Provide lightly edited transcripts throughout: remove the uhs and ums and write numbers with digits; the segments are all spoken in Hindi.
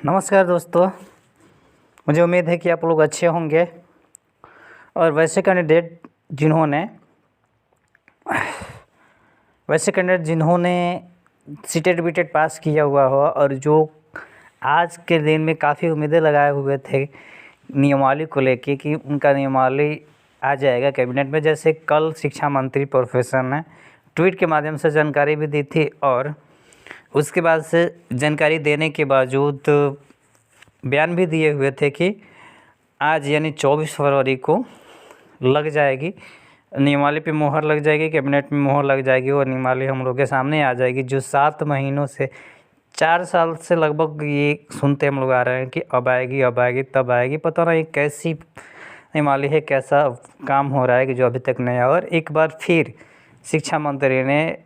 नमस्कार दोस्तों, मुझे उम्मीद है कि आप लोग अच्छे होंगे। और वैसे कैंडिडेट जिन्होंने सीटेट बीटेट पास किया हुआ हो और जो आज के दिन में काफ़ी उम्मीदें लगाए हुए थे नियमावली को लेके कि उनका नियमावली आ जाएगा कैबिनेट में। जैसे कल शिक्षा मंत्री प्रोफेसर ने ट्वीट के माध्यम से जानकारी भी दी थी और उसके बाद से जानकारी देने के बावजूद बयान भी दिए हुए थे कि आज यानी 24 फरवरी को लग जाएगी नियमावली पे मोहर लग जाएगी, कैबिनेट में मोहर लग जाएगी और नियमावली हम लोग के सामने आ जाएगी। जो 7 महीनों से 4 साल से लगभग ये सुनते हम लोग आ रहे हैं कि अब आएगी तब आएगी। पता नहीं कैसी नियमावली है, कैसा काम हो रहा है कि जो अभी तक नहीं आया। और एक बार फिर शिक्षा मंत्री ने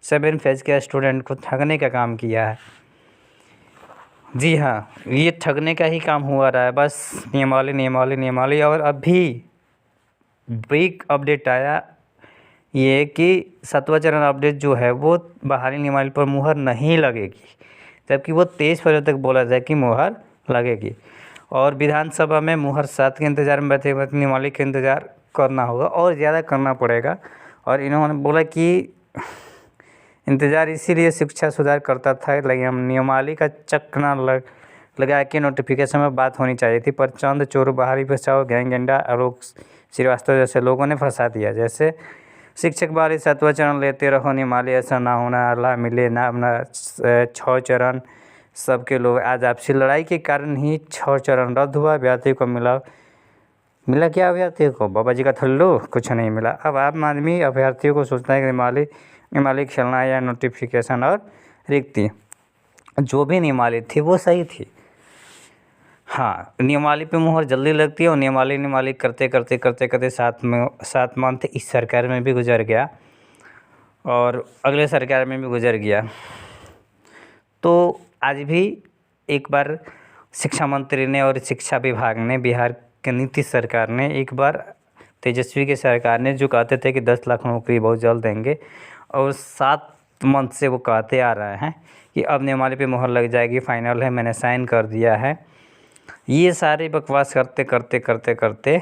7 फेज के स्टूडेंट को ठगने का काम किया है। जी हाँ, ये ठगने का ही काम हुआ रहा है, बस नियमावली। और अभी ब्रेक अपडेट आया ये कि 7वां चरण अपडेट जो है वो बहाली नियमावली पर मुहर नहीं लगेगी, जबकि वो 23 फरवरी तक बोला जाए कि मुहर लगेगी। और विधानसभा में मुहर 7 के इंतज़ार में बैठे हुए नियमावली का इंतज़ार करना होगा और ज़्यादा करना पड़ेगा। और इन्होंने बोला कि इंतज़ार इसीलिए शिक्षा सुधार करता था, लेकिन हम नियमावली का चक न लगा के नोटिफिकेशन में बात होनी चाहिए थी, पर चंद चोर बहाली बचाओ गैंग गेंडा आलोक श्रीवास्तव जैसे लोगों ने फंसा दिया। जैसे शिक्षक बहाली 7वां चरण लेते रहो, नियमावली ऐसा ना होना, अल्लाह मिले ना अपना 6 चरण सबके लोग। आज आपसी लड़ाई के कारण ही 6 चरण रद्द हुआ। अभ्यर्थियों को मिला क्या? अभ्यर्थियों को बाबा जी का थल्लू, कुछ नहीं मिला। अब आम आदमी अभ्यर्थियों को सोचता है कि नियमावली खेलना या नोटिफिकेशन और रिक्ति, जो भी नियमावली थी वो सही थी। हाँ, नियमावली पे मुहर जल्दी लगती है और नियमावली करते 7 मंथ इस सरकार में भी गुजर गया और अगले सरकार में भी गुजर गया। तो आज भी एक बार शिक्षा मंत्री ने और शिक्षा विभाग ने, बिहार के नीतीश सरकार ने, एक बार तेजस्वी की सरकार ने, जो कहते थे कि 10 लाख नौकरी बहुत जल्द देंगे, और 7 मंथ से वो कहते आ रहे हैं कि अब नियमावली पे मुहर लग जाएगी, फाइनल है, मैंने साइन कर दिया है। ये सारे बकवास करते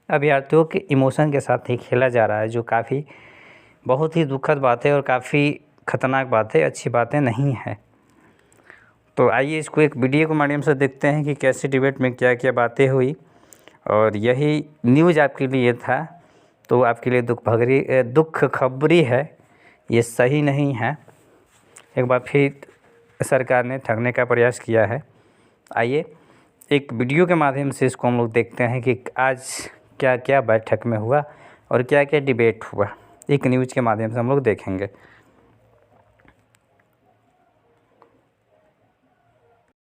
अभ्यर्थियों के इमोशन के साथ ही खेला जा रहा है, जो काफ़ी बहुत ही दुखद बात है और काफ़ी ख़तरनाक बात है, अच्छी बातें नहीं है। तो आइए इसको एक वीडियो के माध्यम से देखते हैं कि कैसे डिबेट में क्या क्या बातें हुई। और यही न्यूज़ आपके लिए था, तो आपके लिए दुख खबरी है, ये सही नहीं है। एक बार फिर सरकार ने ठगने का प्रयास किया है। आइए एक वीडियो के माध्यम से इसको हम लोग देखते हैं कि आज क्या क्या बैठक में हुआ और क्या क्या डिबेट हुआ। एक न्यूज़ के माध्यम से हम लोग देखेंगे।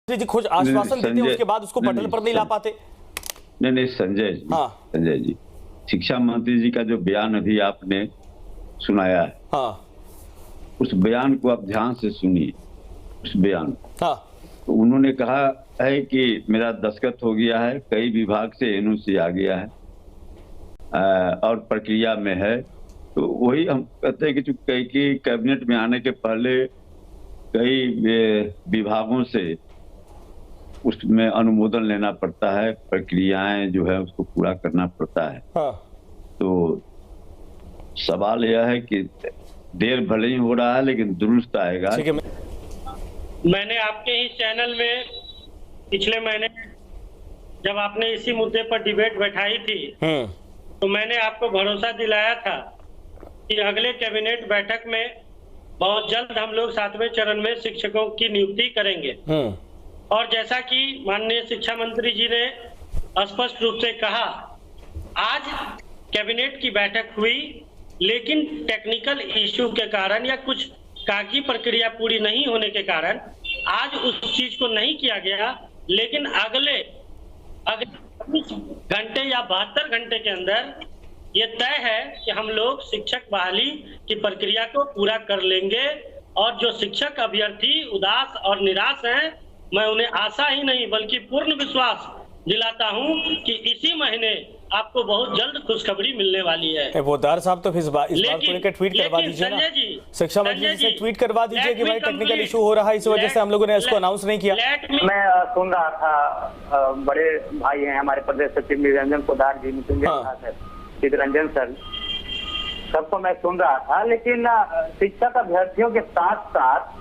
जी खुद आश्वासन देते उसके बाद उसको पटल पर नहीं ला पाते। नहीं संजय जी, हाँ संजय जी, शिक्षा मंत्री जी का जो बयान अभी आपने सुनाया है, हाँ, उस बयान को आप ध्यान से सुनिए। उस बयान, हाँ, तो उन्होंने कहा है कि मेरा दस्तखत हो गया है, कई विभाग से एनओसी आ गया है और प्रक्रिया में है। तो वही हम कहते हैं कि कई कैबिनेट में आने के पहले कई विभागों से उसमें अनुमोदन लेना पड़ता है, प्रक्रियाएं जो है उसको पूरा करना पड़ता है। हाँ। तो सवाल यह है कि देर भले ही हो रहा है लेकिन दुरुस्त आएगा। मैंने आपके ही चैनल में पिछले महीने जब आपने इसी मुद्दे पर डिबेट बैठाई थी, तो मैंने आपको भरोसा दिलाया था कि अगले कैबिनेट बैठक में बहुत जल्द हम लोग 7वें चरण में शिक्षकों की नियुक्ति करेंगे। और जैसा कि माननीय शिक्षा मंत्री जी ने स्पष्ट रूप से कहा, आज कैबिनेट की बैठक हुई, लेकिन टेक्निकल इश्यू के कारण या कुछ कागजी प्रक्रिया पूरी नहीं होने के कारण आज उस चीज को नहीं किया गया। लेकिन अगले 24 घंटे या 72 घंटे के अंदर ये तय है कि हम लोग शिक्षक बहाली की प्रक्रिया को पूरा कर लेंगे। और जो शिक्षक अभ्यर्थी उदास और निराश हैं, मैं उन्हें आशा ही नहीं बल्कि पूर्ण विश्वास दिलाता हूं कि इसी महीने आपको बहुत जल्द खुशखबरी मिलने वाली है। पोद्दार साहब तो फिर इस बात को लेकर ट्वीट करवा दीजिए ना, शिक्षा मंत्री से ट्वीट करवा दीजिए कि भाई टेक्निकल इशू हो रहा है, इस वजह से हम लोगों ने इसको अनाउंस नहीं किया। मैं सुन रहा था, बड़े भाई हैं हमारे प्रदेश सचिव निरंजन पोद्दार जी, चितरंजन सर, सबको मैं सुन रहा था, लेकिन शिक्षक अभ्यर्थियों के साथ साथ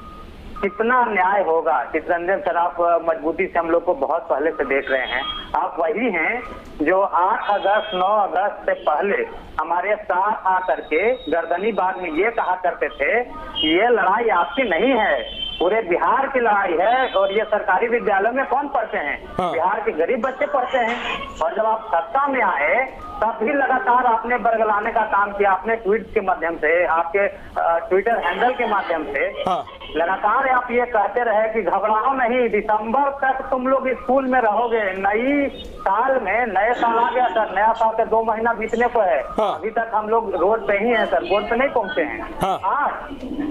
कितना न्याय होगा। चितरंजन सर, आप मजबूती से हम लोग को बहुत पहले से देख रहे हैं, आप वही हैं जो 8 अगस्त 9 अगस्त से पहले हमारे साथ आकर के गर्दनी बाग में ये कहा करते थे कि ये लड़ाई आपकी नहीं है, पूरे बिहार की लड़ाई है, और ये सरकारी विद्यालयों में कौन पढ़ते हैं? बिहार के गरीब बच्चे पढ़ते हैं। और जब आप सत्ता में आए तब भी लगातार आपने बरगलाने का काम किया, आपने ट्वीट के माध्यम से, आपके ट्विटर हैंडल के माध्यम से लगातार आप ये कहते रहे कि घबराओ नहीं, दिसंबर तक तुम लोग स्कूल में रहोगे। नई साल में, नए साल आ गया सर, नया साल के 2 महीना बीतने को है, अभी तक हम लोग रोड पे ही हैं सर, बोर्ड पे नहीं पहुंचे हैं। आज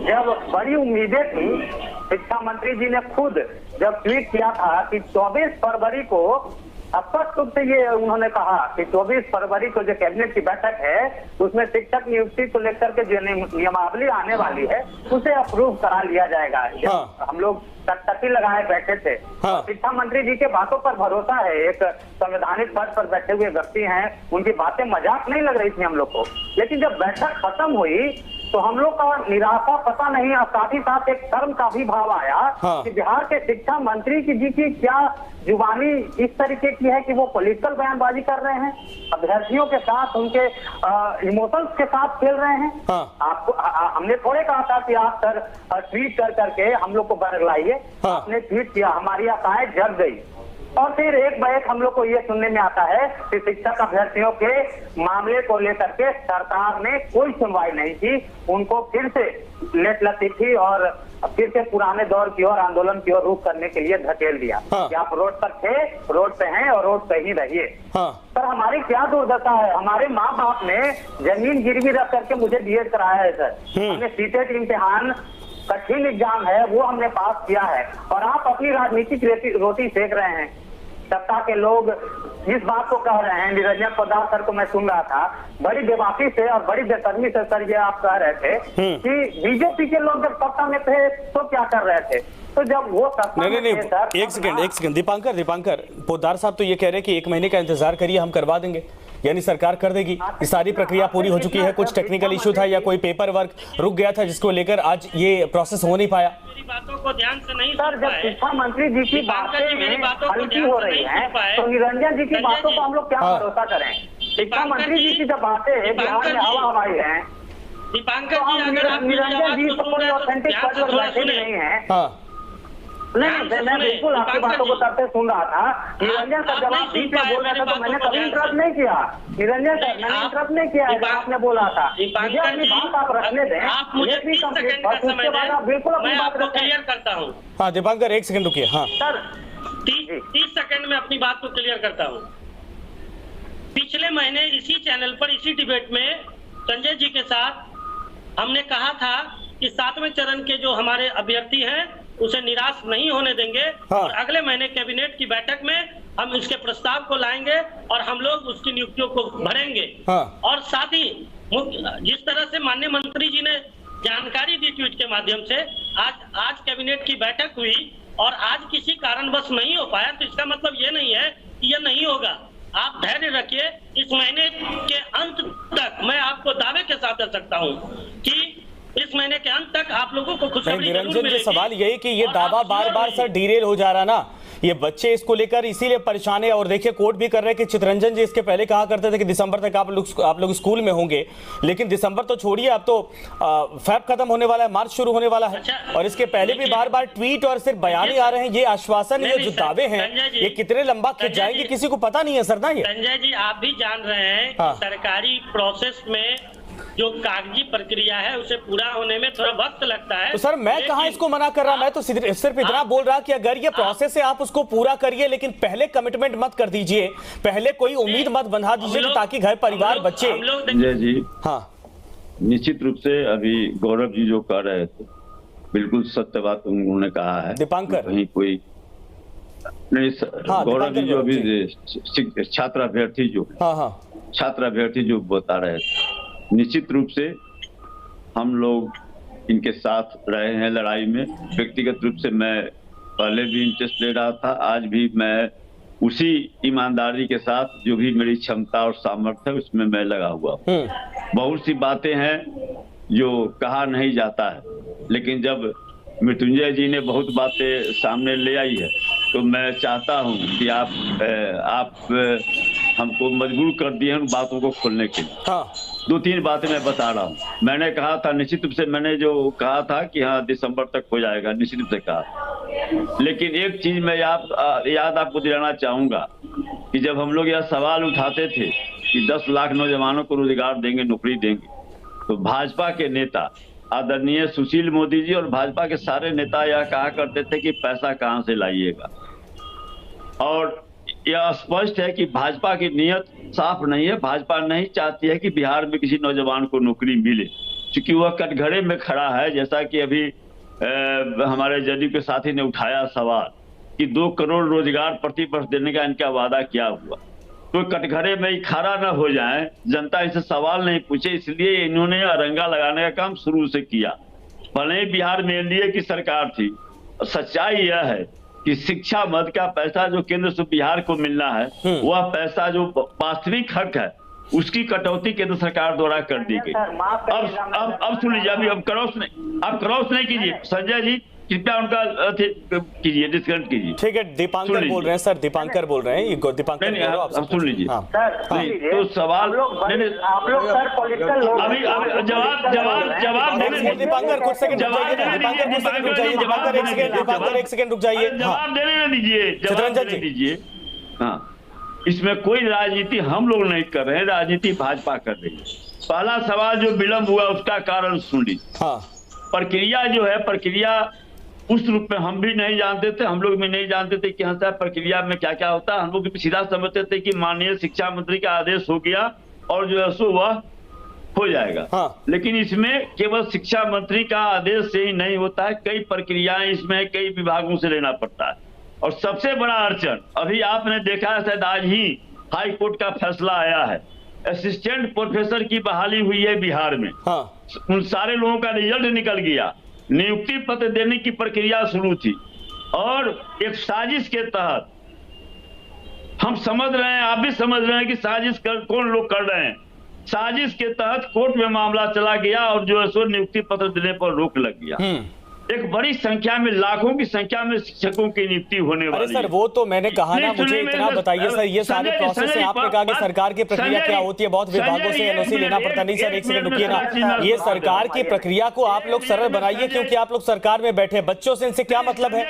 जब बड़ी उम्मीदें थी, शिक्षा मंत्री जी ने खुद जब ट्वीट किया था कि 24 फरवरी को, स्पष्ट रूप से ये उन्होंने कहा कि 24 फरवरी को जो कैबिनेट की बैठक है उसमें शिक्षक नियुक्ति को लेकर के जो नियमावली आने वाली है उसे अप्रूव करा लिया जाएगा। हम लोग टकटकी लगाए बैठे थे। शिक्षा मंत्री जी के बातों पर भरोसा है, एक संवैधानिक पद पर बैठे हुए व्यक्ति हैं, उनकी बातें मजाक नहीं लग रही थी हम लोग को। लेकिन जब बैठक खत्म हुई तो हम लोग का निराशा पता नहीं, और साथ ही साथ एक शर्म का भी भाव आया कि बिहार के शिक्षा मंत्री जी की क्या जुबानी इस तरीके की है कि वो पॉलिटिकल बयानबाजी कर रहे हैं, अभ्यर्थियों के साथ, उनके इमोशंस के साथ खेल रहे हैं। आपको हमने थोड़े कहा था कि आप सर ट्वीट कर करके हम लोग को बरगलाइए, आपने ट्वीट किया, हमारी आशाएं जग गई। और फिर एक बैग हम लोग को ये सुनने में आता है कि शिक्षक अभ्यर्थियों के मामले को लेकर के सरकार ने कोई सुनवाई नहीं की, उनको फिर से लेट लतीफी और फिर से पुराने दौर की ओर, आंदोलन की ओर रुख करने के लिए धकेल दिया कि आप रोड पर थे, रोड पे हैं और रोड पे ही रहिए। पर हमारी क्या दुर्दशा है, हमारे माँ बाप ने जमीन गिरवी रख करके मुझे बीएड कराया है सर, हमने सीटेट इम्तिहान, कठिन एग्जाम है, वो हमने पास किया है, और आप अपनी राजनीतिक रोटी सेक रहे हैं। सत्ता के लोग इस बात को कह रहे हैं, निरंजन पोद्दार सर को मैं सुन रहा था, बड़ी बेबाकी से और बड़ी बेशर्मी से सर ये आप कह रहे थे कि बीजेपी के लोग जब सत्ता में थे तो क्या कर रहे थे, तो जब वो सत्ता में थे सर। एक सेकंड दीपांकर, पोद्दार साहब तो ये कह रहे हैं कि 1 महीने का इंतजार करिए, हम करवा देंगे, यानी सरकार कर देगी। ये सारी प्रक्रिया पूरी हो चुकी है, कुछ टेक्निकल इशू था या कोई पेपर वर्क रुक गया था जिसको लेकर आज ये प्रोसेस हो नहीं पाया। मेरी बातों को ध्यान से नहीं सर, जब शिक्षा मंत्री जी की बातें हल्की हो रही हैं तो निरंजन जी की बातों को हम लोग क्या भरोसा करें? शिक्षा मंत्री जी की जब बातें बिहार में हवा हवाई है, दीपांकर जी, अगर निरंजन जी तो कोई ऑथेंटिक पद पर बैठे नहीं है। नहीं, मैं बिल्कुल आपकी बातों को तब से सुन रहा था। निरंजन सर जब आप बीच में बोल रहे थे तो मैंने कभी इंटरप्ट नहीं किया। निरंजन सर, मैंने इंटरप्ट नहीं किया है, आपने बोला था। मुझे अपनी बात आप रखने दें, आप मुझे 30 सेकंड का समय दें, बिल्कुल अपनी मैं बात आपको रखें। क्लियर करता हूँ। हाँ दीपांकर, 1 सेकंड रुकिए। हाँ सर, 30 सेकंड में अपनी बात को क्लियर करता हूँ। पिछले महीने इसी चैनल पर, इसी डिबेट में संजय जी के साथ हमने कहा था कि 7वें चरण के जो हमारे अभ्यर्थी हैं उसे निराश नहीं होने देंगे। और अगले महीने कैबिनेट की बैठक में हम इसके प्रस्ताव को लाएंगे और हम लोग उसकी नियुक्तियों को भरेंगे। और साथ ही जिस तरह से माननीय मंत्री जी ने जानकारी दी ट्वीट के माध्यम से, आज कैबिनेट की बैठक हुई और आज किसी कारणवश नहीं हो पाया, तो इसका मतलब ये नहीं है कि यह नहीं होगा। आप धैर्य रखिए, इस महीने के अंत तक मैं आपको दावे के साथ कह सकता हूँ कि इस महीने के अंत तक आप लोगों को खुशखबरी जरूर निरंजन मिलेगी। जी, सवाल यही कि ये दावा बार बार सर डीरेल हो जा रहा ना, ये बच्चे इसको लेकर इसीलिए परेशान है। और देखिए कोर्ट भी कर रहे हैं कि चितरंजन जी इसके पहले कहा करते थे कि दिसंबर तक आप लोग स्कूल में होंगे, लेकिन दिसंबर तो छोड़िए, अब तो फेब खत्म होने वाला है, मार्च शुरू होने वाला है। और इसके पहले भी बार बार ट्वीट और सिर्फ बयान आ रहे हैं। ये आश्वासन, ये जो दावे हैं, ये कितने लंबा खिंच जाएंगे किसी को पता नहीं है सर ना। ये संजय जी, आप भी जान रहे हैं सरकारी प्रोसेस में जो कागजी प्रक्रिया है उसे पूरा होने में थोड़ा वक्त लगता है। तो सर मैं कहाँ इसको मना कर रहा, मैं तो सिर्फ इतना बोल रहा कि अगर ये प्रोसेस है आप उसको पूरा करिए, लेकिन पहले कमिटमेंट मत कर दीजिए, पहले कोई उम्मीद मत बंधा दीजिए ताकि घर परिवार बच्चे। संजय जी, हाँ, निश्चित रूप से अभी गौरव जी जो कह रहे थे बिल्कुल सत्य बात उन्होंने कहा है। दीपांकर, कहीं कोई नहीं, गौरव जी जो अभी छात्र अभ्यर्थी जो, छात्र अभ्यर्थी जो बता रहे थे, निश्चित रूप से हम लोग इनके साथ रहे हैं लड़ाई में। व्यक्तिगत रूप से मैं पहले भी इंटरेस्ट ले रहा था, आज भी मैं उसी ईमानदारी के साथ जो भी मेरी क्षमता और सामर्थ्य है उसमें मैं लगा हुआ हूँ। बहुत सी बातें हैं जो कहा नहीं जाता है, लेकिन जब मृत्युंजय जी ने बहुत बातें सामने ले आई है तो मैं चाहता हूं कि आप हमको मजबूर कर दिए हैं उन बातों को खोलने के लिए। हाँ। 2-3 बातें मैं बता रहा हूं। मैंने कहा था, निश्चित रूप से मैंने जो कहा था कि हाँ दिसंबर तक हो जाएगा, निश्चित रूप से कहा। लेकिन एक चीज मैं याद आपको दिलाना चाहूंगा कि जब हम लोग यह सवाल उठाते थे कि 10 लाख नौजवानों को रोजगार देंगे, नौकरी देंगे, तो भाजपा के नेता आदरणीय सुशील मोदी जी और भाजपा के सारे नेता यह कहा करते थे कि पैसा कहां से लाइएगा। और यह स्पष्ट है कि भाजपा की नीयत साफ नहीं है। भाजपा नहीं चाहती है कि बिहार में किसी नौजवान को नौकरी मिले, क्योंकि वह कटघरे में खड़ा है। जैसा कि अभी हमारे जदयू के साथी ने उठाया सवाल कि 2 करोड़ रोजगार प्रति वर्ष देने का इनका वादा क्या हुआ, तो कटघरे में ही खड़ा न हो जाए, जनता इसे सवाल नहीं पूछे, इसलिए इन्होंने अरंगा लगाने का काम शुरू से किया। भले ही बिहार में एनडीए की सरकार थी, सच्चाई यह है कि शिक्षा मद का पैसा जो केंद्र से बिहार को मिलना है, वह पैसा जो वास्तविक हक है उसकी कटौती केंद्र सरकार द्वारा कर दी गई। अब सुन लीजिए, अभी अब क्रॉस नहीं कीजिए संजय जी, कृपया उनका कीजिए, डिस्कनेक्ट कीजिए। ठीक है, दीपांकर बोल रहे हैं सर, दीपांकर बोल रहे हैं। दीपांकर आप सुन लीजिए। तो सवाल आप लोग सर पॉलिटिकल लोग, अभी जवाब दीपांकर कुछ सेकंड एक सेकंड रुक जाइए। जवाब देने दीजिए, जवाब देने दीजिए। हाँ, इसमें कोई राजनीति हम लोग नहीं कर रहे हैं, राजनीति भाजपा कर रही है। पहला सवाल जो विलंब हुआ उसका कारण सुन लीजिए। हाँ, प्रक्रिया जो है, प्रक्रिया उस रूप में हम भी नहीं जानते थे, हम लोग भी नहीं जानते थे कि हाँ साहब प्रक्रिया में क्या क्या होता है। हम लोग भी सीधा समझते थे कि माननीय शिक्षा मंत्री का आदेश हो गया और जो है सो वह हो जाएगा। हाँ। लेकिन इसमें केवल शिक्षा मंत्री का आदेश से ही नहीं होता है, कई प्रक्रियाएं इसमें कई विभागों से लेना पड़ता है। और सबसे बड़ा अड़चन अभी आपने देखा है, शायद आज ही हाई कोर्ट का फैसला आया है, असिस्टेंट प्रोफेसर की बहाली हुई है बिहार में। हाँ। उन सारे लोगों का रिजल्ट निकल गया, नियुक्ति पत्र देने की प्रक्रिया शुरू थी और एक साजिश के तहत, हम समझ रहे हैं, आप भी समझ रहे हैं कि साजिश कौन लोग कर रहे हैं। साजिश के तहत कोर्ट में मामला चला गया और जो है सो नियुक्ति पत्र देने पर रोक लग गया। एक बड़ी संख्या में, लाखों की संख्या में शिक्षकों की नियुक्ति होने वाली है। सर वो तो मैंने कहा ना, मुझे इतना बताइए सर, ये सारे प्रोसेस है, आपने कहा कि सरकार की प्रक्रिया क्या होती है, बहुत विभागों से एनओसी लेना पड़ता नहीं। सर एक सेकंड रुकिए ना, ये सरकार की प्रक्रिया को आप लोग सरल बनाइए, क्योंकि आप लोग सरकार में बैठे। बच्चों से इनसे क्या मतलब है,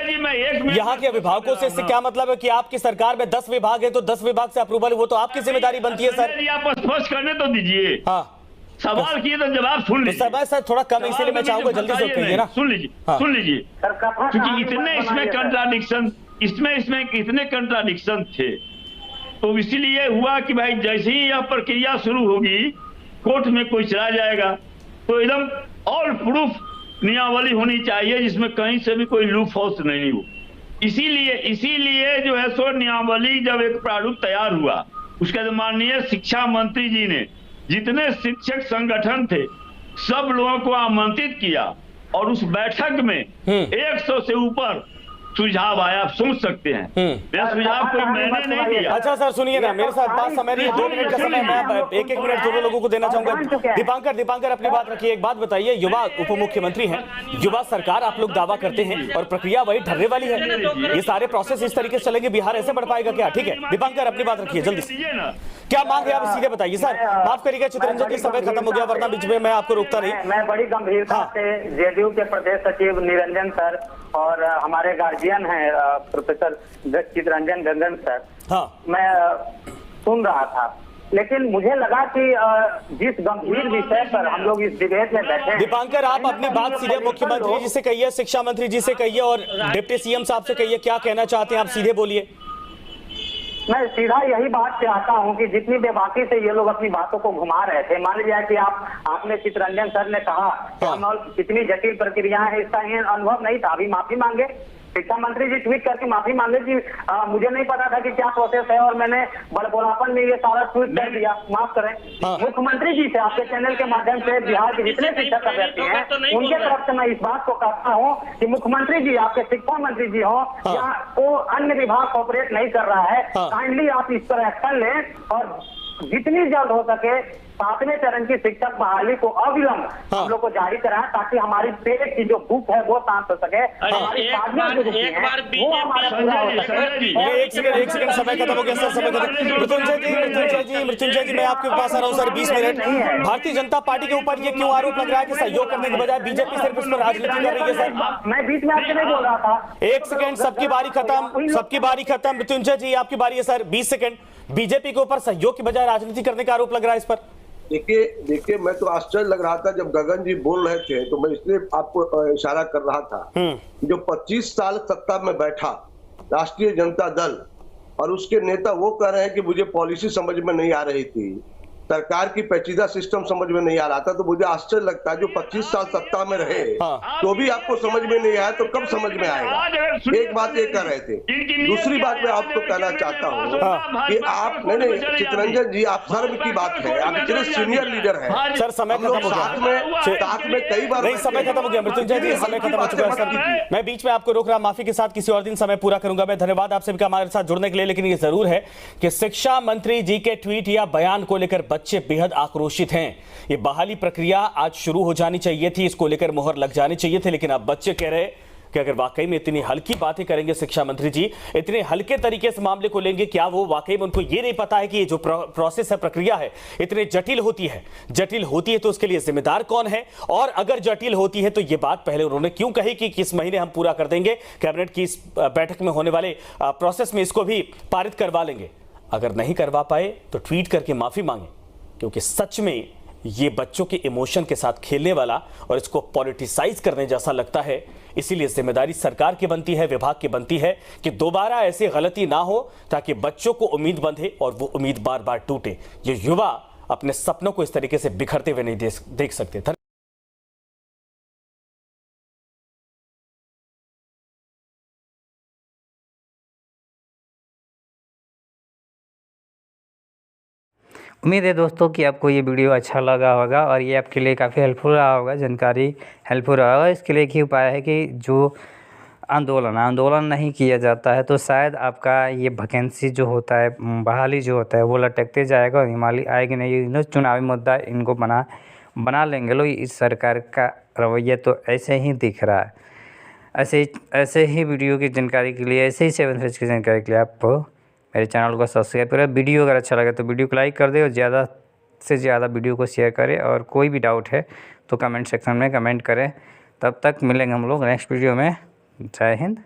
यहाँ के अभिभावकों से इससे क्या मतलब है कि आपकी सरकार में 10 विभाग है तो 10 विभाग से अप्रूवल, वो तो आपकी जिम्मेदारी बनती है। सर आप स्पष्ट करने तो दीजिए। हाँ, सवाल किए तो जवाब सुन लीजिए। तो सर थोड़ा कम, इसीलिए मैं चाहूंगा जल्दी से कहिए ना। सुन लीजिए। हाँ। सुन लीजिए, क्योंकि इतने इसमें कंट्राडिक्शन, इसमें इतने कंट्राडिक्शन थे, तो इसीलिए हुआ कि भाई जैसे ही यह प्रक्रिया शुरू होगी, कोर्ट में कोई चला जाएगा, तो एकदम ऑल प्रूफ नियमावली होनी चाहिए जिसमें कहीं से भी कोई लूप होल्स नहीं हो। इसीलिए जो है सो नियमावली जब एक प्रारूप तैयार हुआ, उसके बाद माननीय शिक्षा मंत्री जी ने जितने शिक्षक संगठन थे सब लोगों को आमंत्रित किया और उस बैठक में 100 से ऊपर सुझाव आया। आप सोच सकते हैं, यह सुझाव कोई मैंने नहीं दिया। अच्छा सर सुनिए ना, मेरे साथ बात समय नहीं है, 2 मिनट का समय मैं 1-1 मिनट दोनों लोगों को देना चाहूंगा। दीपांकर अपनी बात रखिए। एक बात बताइए, युवा उप मुख्यमंत्री हैं, युवा सरकार आप लोग दावा करते हैं और प्रक्रिया वही ढर्रे वाली है, ये सारे प्रोसेस इस तरीके से चलेंगे, बिहार ऐसे बढ़ पाएगा क्या? ठीक है दीपांकर अपनी बात रखिए जल्दी से, क्या मांग है आप सीधे बताइए। सर माफ करिएगा चित्ररंजन जी, समय खत्म हो गया, वरना बीच में मैं आपको रोकता नहीं। मैं बड़ी गंभीरता से जेडीयू के प्रदेश सचिव निरंजन सर और हमारे गार्जियन हैं प्रोफेसर चित्ररंजन गंगन सर, हाँ, मैं सुन रहा था, लेकिन मुझे लगा कि जिस गंभीर विषय पर हम लोग इस डिबेट में बैठे। दीपांकर आप अपनी बात सीधे मुख्यमंत्री जी से कहिए, शिक्षा मंत्री जी से कहिए और डिप्टी सीएम साहब से कहिए, क्या कहना चाहते हैं आप, सीधे बोलिए। मैं सीधा यही बात चाहता हूं कि जितनी बेबाकी से ये लोग अपनी बातों को घुमा रहे थे, मान लिया कि आपने चित्ररंजन सर ने कहा कि कितनी जटिल प्रक्रिया है, इसका ये अनुभव नहीं था, अभी माफी मांगे, शिक्षा मंत्री जी ट्वीट करके माफी मांगे कि मुझे नहीं पता था कि क्या प्रोसेस है और मैंने बड़बोलापन में ये सारा ट्वीट कर दिया, माफ करें। मुख्यमंत्री जी से आपके चैनल के माध्यम से बिहार के जितने शिक्षक अभ्यर्थी हैं उनके तरफ से मैं इस बात को कहता हूँ कि मुख्यमंत्री जी आपके शिक्षा मंत्री जी हो या को अन्य विभाग कोऑपरेट नहीं कर रहा है, काइंडली आप इस पर एक्शन लें और जितनी जल्द हो सके 7वें चरण की शिक्षक बहाली को अविलंब हम लोग को जारी कराएं ताकि हमारी पेट की जो भूख है वो शांत हो सके। एक सेकंड समय खत्म हो गया सर, समय खत्म। मृत्युंजय जी मैं आपके पास आ रहा हूँ sir, 20 minute. Bharatiya Janata party के ऊपर ये क्यों आरोप लग रहा है कि सहयोग करने के बजाय बीजेपी सिर्फ इस पर राजनीति कर रही है सर? मैं बीच में आपसे नहीं बोल रहा था। एक सेकंड, सबकी बारी खत्म। मृत्युंजय जी आपकी बारी है सर, 20 सेकंड। बीजेपी के ऊपर सहयोग की बजाय राजनीति करने का आरोप लग रहा है इस पर। देखिए मैं तो आश्चर्य लग रहा था जब गगन जी बोल रहे थे, तो मैं इसलिए आपको इशारा कर रहा था। जो 25 साल सत्ता में बैठा राष्ट्रीय जनता दल और उसके नेता वो कह रहे हैं कि मुझे पॉलिसी समझ में नहीं आ रही थी, सरकार की पेचीदा सिस्टम समझ में नहीं आ रहा था, तो मुझे आश्चर्य लगता है जो 25 साल सत्ता में रहे तो भी आपको समझ में नहीं आया तो कब समझ में आएगा। एक बात ये कह रहे थे। दूसरी बात मैं आपको कहना चाहता हूँ कि आप नहीं चितरंजन जी, आप सर्व की बात है, आप इतने सीनियर लीडर हैं सर। समय खत्म हो गया, साथ में कई बार नहीं, समय खत्म हो गया मृत्युंजय जी, समय खत्म हो चुका है सर। मैं बीच में आपको रोक रहा, माफी के साथ किसी और दिन समय पूरा करूंगा। मैं धन्यवाद आपसे भी हमारे साथ जुड़ने के लिए, लेकिन ये जरूर है कि शिक्षा मंत्री जी के ट्वीट या बयान को लेकर बच्चे बेहद आक्रोशित हैं। ये बहाली प्रक्रिया आज शुरू हो जानी चाहिए थी, इसको लेकर मुहर लग जानी चाहिए थे, लेकिन अब बच्चे कह रहे कि अगर वाकई में इतनी हल्की बातें करेंगे शिक्षा मंत्री जी, इतने हल्के तरीके से मामले को लेंगे, क्या वो वाकई में उनको ये नहीं पता है कि ये जो प्रोसेस है, प्रक्रिया है, इतने जटिल होती है तो उसके लिए जिम्मेदार कौन है? और अगर जटिल होती है तो ये बात पहले उन्होंने क्यों कही कि किस महीने हम पूरा कर देंगे, कैबिनेट की इस बैठक में होने वाले प्रोसेस में इसको भी पारित करवा लेंगे। अगर नहीं करवा पाए तो ट्वीट करके माफी मांगे, क्योंकि सच में ये बच्चों के इमोशन के साथ खेलने वाला और इसको पॉलिटिसाइज करने जैसा लगता है। इसीलिए जिम्मेदारी सरकार की बनती है, विभाग की बनती है कि दोबारा ऐसी गलती ना हो, ताकि बच्चों को उम्मीद बंधे और वो उम्मीद बार बार टूटे। ये युवा अपने सपनों को इस तरीके से बिखरते हुए नहीं देख सकते। उम्मीद है दोस्तों कि आपको ये वीडियो अच्छा लगा होगा और ये आपके लिए काफ़ी हेल्पफुल रहा होगा, जानकारी हेल्पफुल रहा होगा। इसके लिए एक ही उपाय है कि जो आंदोलन नहीं किया जाता है तो शायद आपका ये वैकेंसी जो होता है, बहाली जो होता है, वो लटकते जाएगा और हिमालय आएगी नहीं। चुनावी मुद्दा इनको बना लेंगे लोग। इस सरकार का रवैया तो ऐसे ही दिख रहा है। ऐसे ही वीडियो की जानकारी के लिए, ऐसे ही 7 फेज की जानकारी के लिए आप मेरे चैनल को सब्सक्राइब करें। वीडियो अगर अच्छा लगे तो वीडियो को लाइक कर दे और ज़्यादा से ज़्यादा वीडियो को शेयर करें। और कोई भी डाउट है तो कमेंट सेक्शन में कमेंट करें। तब तक मिलेंगे हम लोग नेक्स्ट वीडियो में। जय हिंद।